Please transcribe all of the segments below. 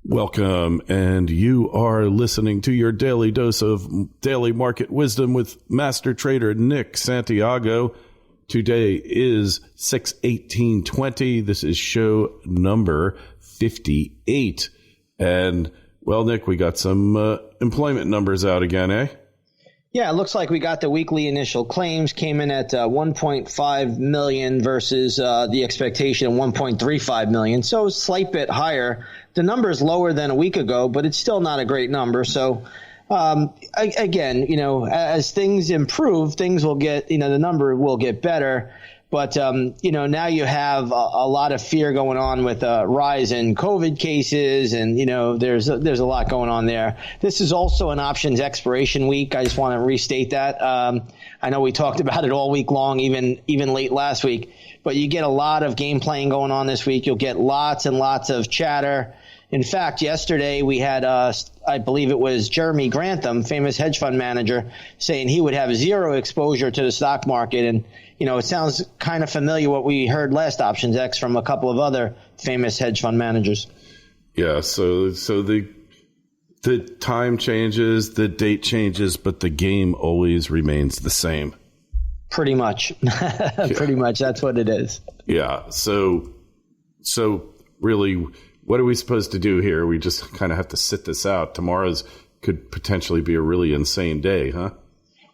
Welcome, and you are listening to your daily dose of daily market wisdom with Master Trader Nick Santiago. Today is 6/18/20. This is show number 58. And, well, Nick, we got some employment numbers out again, eh? Yeah, it looks like we got the weekly initial claims came in at 1.5 million versus the expectation of 1.35 million. So a slight bit higher. The number is lower than a week ago, but it's still not a great number. So again, as things improve, things will get, the number will get better. But, now you have a lot of fear going on with a rise in COVID cases and, there's a lot going on there. This is also an options expiration week. I just want to restate that. I know we talked about it all week long, even late last week, but you get a lot of game playing going on this week. You'll get lots and lots of chatter. In fact, yesterday we had, I believe it was Jeremy Grantham, famous hedge fund manager, saying he would have zero exposure to the stock market. And, it sounds kind of familiar what we heard last Options X from a couple of other famous hedge fund managers. Yeah, so the time changes, the date changes, but the game always remains the same. Pretty much. Pretty much. That's what it is. Yeah. So really, what are we supposed to do here? We just kind of have to sit this out. Tomorrow's could potentially be a really insane day, huh?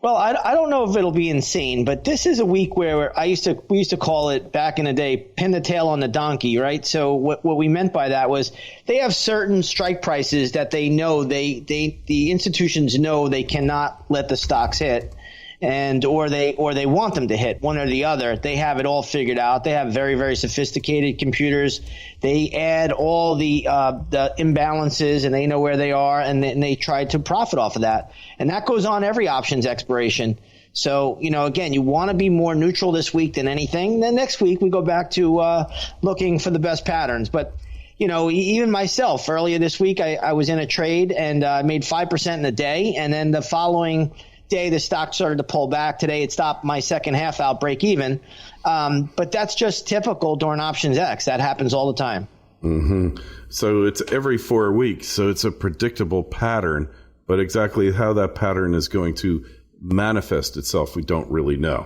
Well, I don't know if it'll be insane, but this is a week where we used to call it back in the day, pin the tail on the donkey, right? So what we meant by that was they have certain strike prices that they know the institutions know they cannot let the stocks hit. Or they want them to hit one or the other. They have it all figured out. They have very, very sophisticated computers. They add all the imbalances and they know where they are and they try to profit off of that. And that goes on every options expiration. So, again, you want to be more neutral this week than anything. Then next week we go back to looking for the best patterns. But even myself, earlier this week, I was in a trade and I made 5% in a day. And then the following day, the stock started to pull back. Today, it stopped my second half out, break even. But that's just typical during Options X. That happens all the time. Mm-hmm. So it's every 4 weeks. So it's a predictable pattern. But exactly how that pattern is going to manifest itself, we don't really know.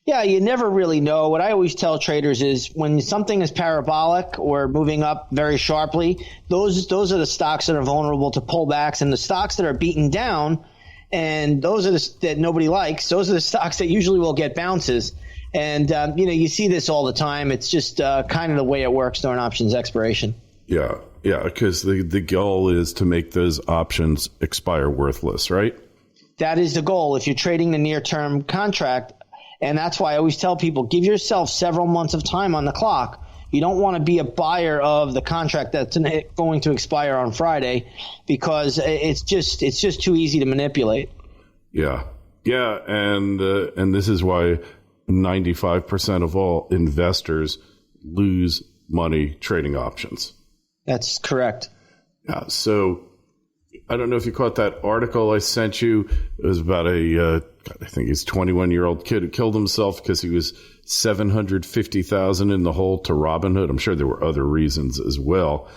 Yeah, you never really know. What I always tell traders is when something is parabolic or moving up very sharply, those are the stocks that are vulnerable to pullbacks, and the stocks that are beaten down, and those are that nobody likes. Those are the stocks that usually will get bounces. And, you see this all the time. It's just kind of the way it works during options expiration. Yeah, because the goal is to make those options expire worthless, right? That is the goal. If you're trading the near-term contract, and that's why I always tell people, give yourself several months of time on the clock. You don't want to be a buyer of the contract that's going to expire on Friday because it's just too easy to manipulate. Yeah, and this is why 95% of all investors lose money trading options. That's correct. Yeah, so I don't know if you caught that article I sent you. It was about I think he's a 21-year-old kid who killed himself because he was $750,000 in the hole to Robinhood. I'm sure there were other reasons as well.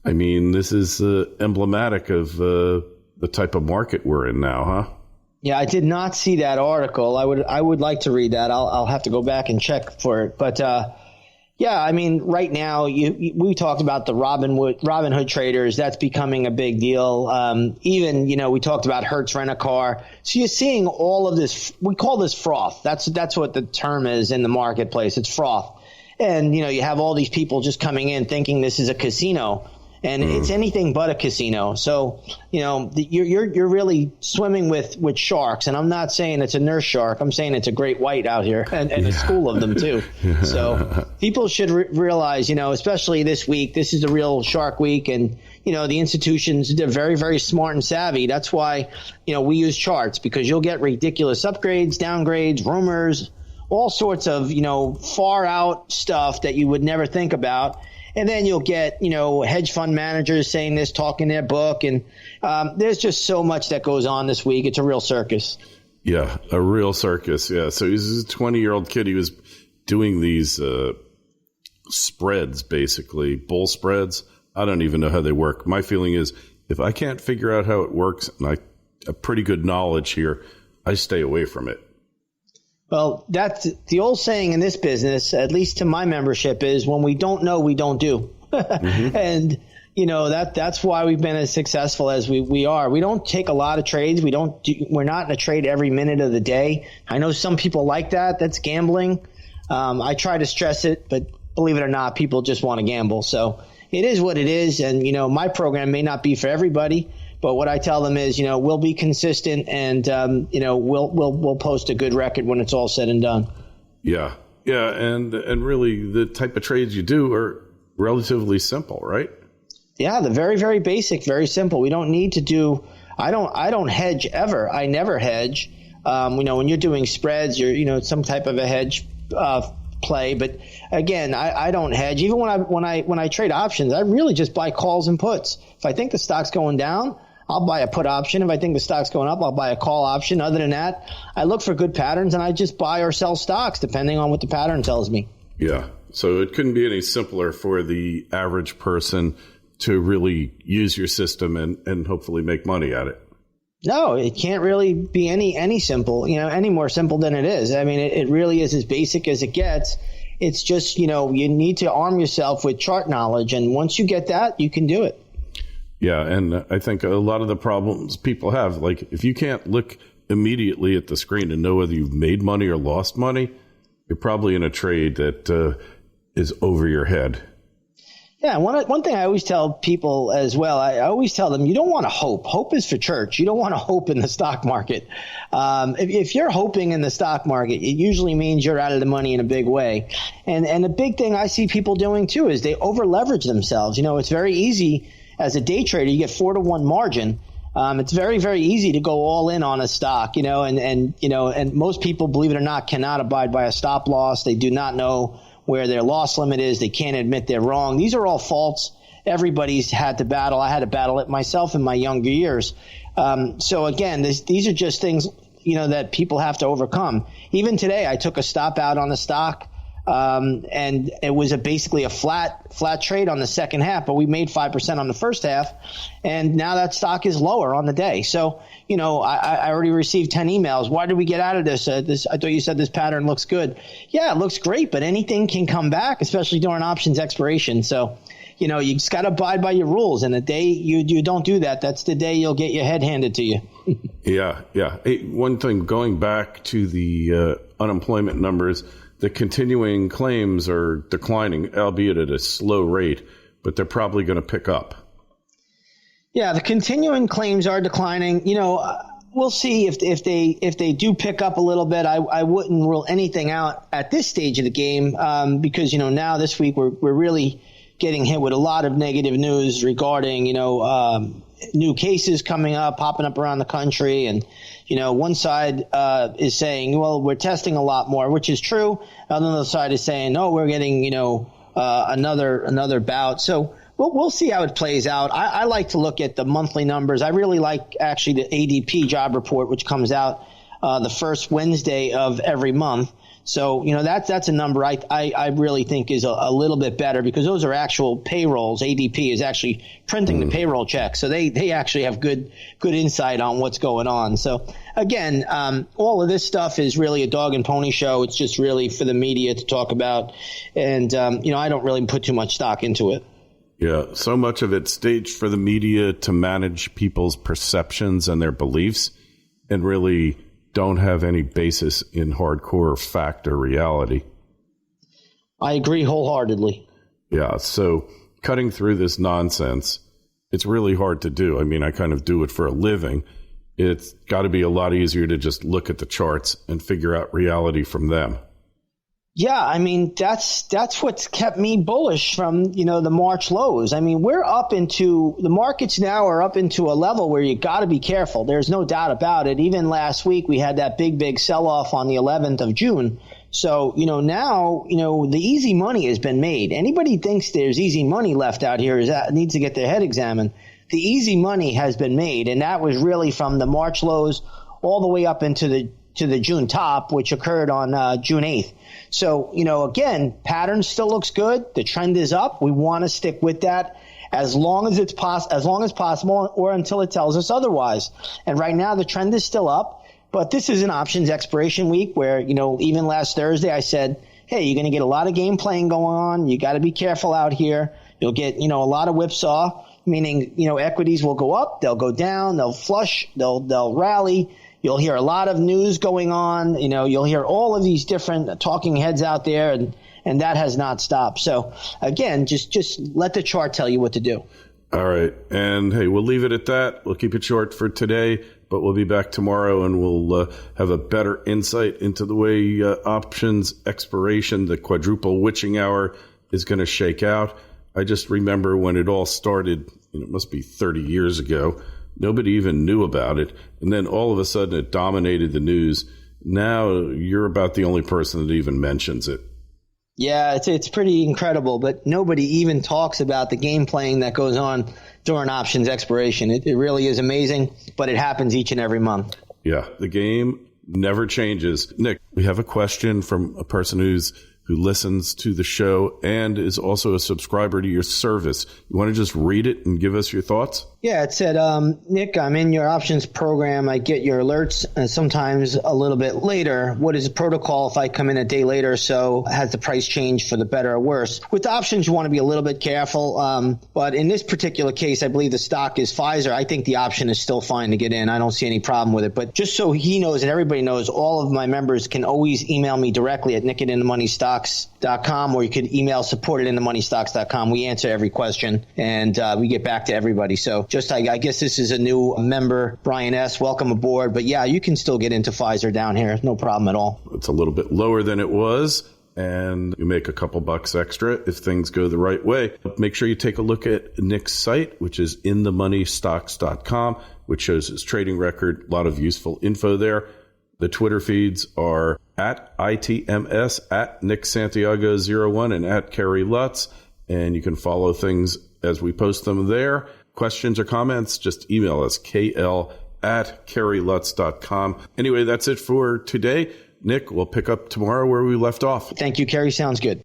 I mean, this is emblematic of the type of market we're in now, huh? Yeah, I did not see that article. I would like to read that. I'll have to go back and check for it. But yeah, I mean, right now we talked about the Robinhood traders. That's becoming a big deal. Even we talked about Hertz Rent-A-Car. So you're seeing all of this. We call this froth. That's what the term is in the marketplace. It's froth. And you have all these people just coming in thinking this is a casino. And it's anything but a casino. So, you're really swimming with sharks. And I'm not saying it's a nurse shark. I'm saying it's a great white out here and a school of them, too. So people should realize, especially this week, this is the real shark week. And, the institutions, they're very, very smart and savvy. That's why, we use charts because you'll get ridiculous upgrades, downgrades, rumors, all sorts of, far out stuff that you would never think about. And then you'll get, hedge fund managers saying this, talking their book. And there's just so much that goes on this week. It's a real circus. Yeah, a real circus. Yeah. So he's a 20-year-old kid. He was doing these spreads, basically, bull spreads I don't even know how they work. My feeling is if I can't figure out how it works and I have pretty good knowledge here, I stay away from it. Well, that's the old saying in this business, at least to my membership, is when we don't know, we don't do. Mm-hmm. And, that's why we've been as successful as we are. We don't take a lot of trades. We're not in a trade every minute of the day. I know some people like that. That's gambling. I try to stress it, but believe it or not, people just want to gamble. So it is what it is. And, my program may not be for everybody. But what I tell them is, we'll be consistent and, we'll post a good record when it's all said and done. Yeah. Yeah. And really the type of trades you do are relatively simple, right? Yeah. The very, very basic, very simple. We don't need to do, I don't hedge ever. I never hedge. When you're doing spreads, you're, some type of a hedge, play. But again, I don't hedge. Even when I trade options, I really just buy calls and puts. If I think the stock's going down, I'll buy a put option. If I think the stock's going up, I'll buy a call option. Other than that, I look for good patterns and I just buy or sell stocks depending on what the pattern tells me. Yeah. So it couldn't be any simpler for the average person to really use your system and hopefully make money at it. No, it can't really be any simple, any more simple than it is. I mean, it really is as basic as it gets. It's just, you need to arm yourself with chart knowledge. And once you get that, you can do it. Yeah, and I think a lot of the problems people have, like if you can't look immediately at the screen and know whether you've made money or lost money, you're probably in a trade that is over your head. Yeah, one thing I always tell people as well, I always tell them you don't want to hope. Hope is for church. You don't want to hope in the stock market. If you're hoping in the stock market, it usually means you're out of the money in a big way. And the big thing I see people doing too is they over leverage themselves. It's very easy. As a day trader, you get 4-to-1 margin. It's very, very easy to go all in on a stock, and most people, believe it or not, cannot abide by a stop loss. They do not know where their loss limit is. They can't admit they're wrong. These are all faults everybody's had to battle. I had to battle it myself in my younger years. So again, these are just things, that people have to overcome. Even today, I took a stop out on the stock. And it was basically a flat trade on the second half, but we made 5% on the first half, and now that stock is lower on the day. So, I already received 10 emails. Why did we get out of this? I thought you said this pattern looks good. Yeah, it looks great, but anything can come back, especially during options expiration. So, you just got to abide by your rules, and the day you don't do that, that's the day you'll get your head handed to you. Yeah. Hey, one thing, going back to the unemployment numbers, the continuing claims are declining, albeit at a slow rate, but they're probably going to pick up. Yeah, the continuing claims are declining. We'll see if they do pick up a little bit. I wouldn't rule anything out at this stage of the game because now this week we're really getting hit with a lot of negative news regarding new cases coming up, popping up around the country, and one side is saying, well, we're testing a lot more, which is true. Another side is saying, no, we're getting another bout. So we'll see how it plays out. I like to look at the monthly numbers. I really like actually the ADP job report, which comes out the first Wednesday of every month. So, that's a number I really think is a little bit better because those are actual payrolls. ADP is actually printing the payroll check. So they actually have good insight on what's going on. So again, all of this stuff is really a dog and pony show. It's just really for the media to talk about. And, I don't really put too much stock into it. Yeah. So much of it's staged for the media to manage people's perceptions and their beliefs and really don't have any basis in hardcore fact or reality. I agree wholeheartedly. Yeah, so cutting through this nonsense, it's really hard to do. I mean, I kind of do it for a living. It's got to be a lot easier to just look at the charts and figure out reality from them. Yeah, I mean, that's what's kept me bullish from, the March lows. I mean, the markets now are up into a level where you got to be careful. There's no doubt about it. Even last week, we had that big sell-off on the 11th of June. So, now, the easy money has been made. Anybody thinks there's easy money left out here needs to get their head examined. The easy money has been made, and that was really from the March lows all the way up into the to the June top, which occurred on June 8th. So, again, pattern still looks good. The trend is up. We want to stick with that as long as possible, or until it tells us otherwise. And right now, the trend is still up. But this is an options expiration week where, even last Thursday I said, hey, you're going to get a lot of game playing going on. You got to be careful out here. You'll get, a lot of whipsaw, meaning, equities will go up, they'll go down, they'll flush, they'll rally. You'll hear a lot of news going on. You'll hear all of these different talking heads out there, and that has not stopped. So again, just let the chart tell you what to do. All right. And hey, we'll leave it at that. We'll keep it short for today, but we'll be back tomorrow and we'll have a better insight into the way options expiration, the quadruple witching hour, is going to shake out. I just remember when it all started, it must be 30 years ago. Nobody even knew about it. And then all of a sudden it dominated the news. Now you're about the only person that even mentions it. Yeah, it's pretty incredible, but nobody even talks about the game playing that goes on during options expiration. It really is amazing, but it happens each and every month. Yeah, the game never changes. Nick, we have a question from a person who listens to the show and is also a subscriber to your service. You want to just read it and give us your thoughts? Yeah, it said, Nick, I'm in your options program. I get your alerts sometimes a little bit later. What is the protocol if I come in a day later? So has the price changed for the better or worse? With options, you want to be a little bit careful. But in this particular case, I believe the stock is Pfizer. I think the option is still fine to get in. I don't see any problem with it. But just so he knows and everybody knows, all of my members can always email me directly at nickitinthemoneystocks.com, or you could email support@inthemoneystocks.com. We answer every question and we get back to everybody. So I guess this is a new member, Brian S. Welcome aboard. But yeah, you can still get into Pfizer down here. No problem at all. It's a little bit lower than it was, and you make a couple bucks extra if things go the right way. Make sure you take a look at Nick's site, which is inthemoneystocks.com, which shows his trading record. A lot of useful info there. The Twitter feeds are at ITMS, at Nick Santiago01, and at Kerry Lutz. And you can follow things as we post them there. Questions or comments, just email us, kl@kerrylutz.com. Anyway, that's it for today. Nick, we'll pick up tomorrow where we left off. Thank you, Kerry. Sounds good.